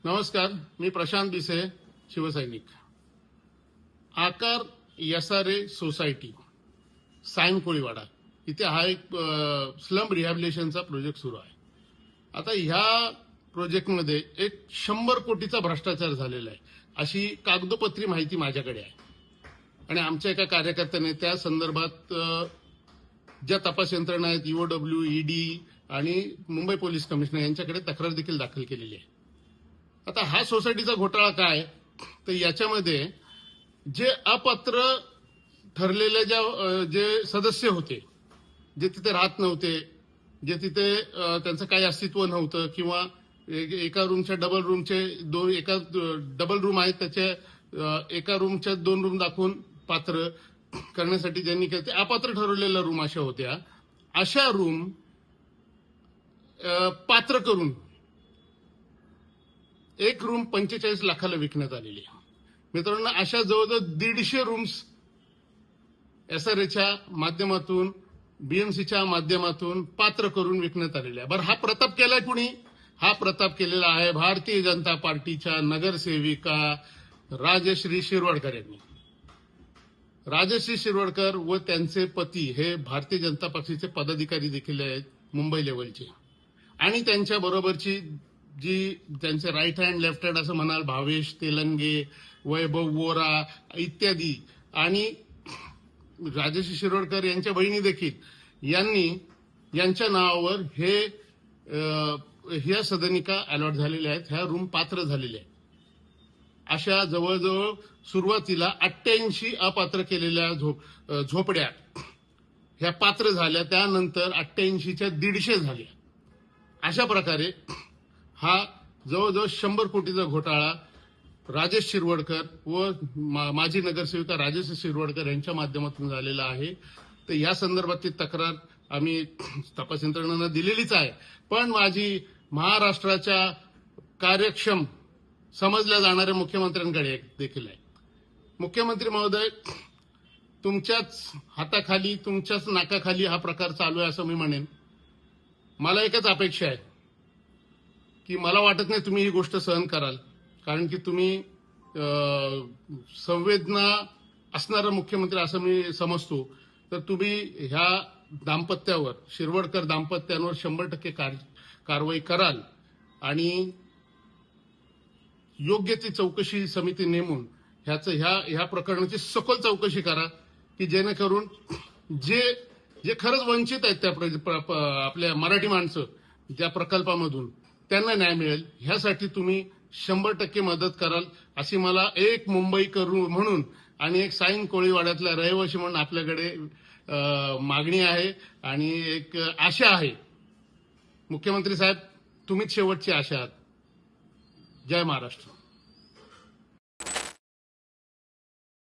नमस्कार, मी प्रशांत बिसे, शिवसैनिक. आकार यसारे सोसायटी, सायन कोळीवाडा इथे हा एक स्लम रिहॅबिलिटेशनचा प्रोजेक्ट सुरू आहे. आता ह्या प्रोजेक्टमध्ये एक 100 कोटीचा भ्रष्टाचार झालेला आहे अशी कागदोपत्री माहिती माझ्याकडे आहे. आणि आमच्या एका कार्यकर्त्याने त्या संदर्भात ज्या तपास यंत्रणा आहेत, ईओडब्ल्यू, ईडी आणि मुंबई पोलीस कमिशनर यांच्याकडे तक्रार देखील दाखल केलेली आहे. आता हा सोसायटीचा घोटाळा काय, तर याच्यामध्ये जे अपात्र ठरलेले जे सदस्य होते, जे तिथे राहत नव्हते, जे तिथे त्यांचं काही अस्तित्व नव्हतं, किंवा एका रूमच्या डबल रूमचे एका डबल रूम आहेत त्याच्या एका रूमच्या 2 रूम दाखवून पात्र करण्यासाठी ज्यांनी केलं ते अपात्र ठरवलेल्या रूम अशा होत्या. अशा रूम पात्र करून एक रूम 45 लाखाला विकण्यात आलेली आहे. मित्रांनो, अशा जवळजवळ 150 रूम्स एसआरएच्या माध्यमातून, बीएमसीच्या माध्यमातून पात्र करून विकण्यात आलेल्या आहे. बरं, हा प्रताप केलाय कुणी? हा प्रताप केलेला आहे भारतीय जनता पार्टीच्या नगरसेविका राजश्री शिरवाडकर यांनी. राजश्री शिरवाडकर व त्यांचे पती हे भारतीय जनता पक्षाचे पदाधिकारी देखील आहेत मुंबई लेवलचे. आणि त्यांच्या बरोबरची जी त्यांचे राईट हँड लेफ्ट हँड असं म्हणाल, भावेश तेलंगे, वैभव वोरा इत्यादी, आणि राजश्री शिरोडकर यांच्या बहिणी देखील यांच्या नावावर ह्या सदनिका अलॉट झालेल्या आहेत, ह्या रूम पात्र झालेल्या आहेत. अशा जवळजवळ सुरुवातीला 88 अपात्र केलेल्या झोपड्या ह्या पात्र झाल्या, त्यानंतर 88च्या 150 झाल्या. अशा प्रकारे हा जवळजवळ 100 कोटीचा घोटाळा राजेश शिरवाडकर व माजी नगरसेविका राजेश शिरवाडकर यांच्या माध्यमातून झालेला आहे. तर या संदर्भातली तक्रार आम्ही तपास यंत्रणांना दिलेलीच आहे. पण माझी महाराष्ट्राच्या कार्यक्षम समजल्या जाणाऱ्या मुख्यमंत्र्यांकडे देखील आहे. मुख्यमंत्री महोदय, तुमच्याच हाताखाली, तुमच्याच नाकाखाली हा प्रकार चालू आहे असं मी म्हणेन. मला एकच अपेक्षा आहे की मला वाटत नाही तुम्ही ही गोष्ट सहन कराल, कारण की तुम्ही संवेदना असणारा मुख्यमंत्री असं मी समजतो. तर तुम्ही ह्या दाम्पत्यावर, शिरवाडकर दाम्पत्यांवर 100% कारवाई कराल आणि योग्य ती चौकशी समिती नेमून ह्या प्रकरणाची सखोल चौकशी करा, की जेणेकरून जे खरंच वंचित आहेत त्या आपल्या मराठी माणसं त्या प्रकल्पामधून त्यांना न्याय मिळेल. ह्यासाठी तुम्ही 100% मदत कराल अशी मला एक मुंबईकर म्हणून आणि एक सायन कोळीवाड्यातला रहिवासी म्हणून आपल्याकडे मागणी आहे आणि एक आशा आहे. मुख्यमंत्री साहेब, तुम्हीच शेवटची आशा आहात. जय महाराष्ट्र.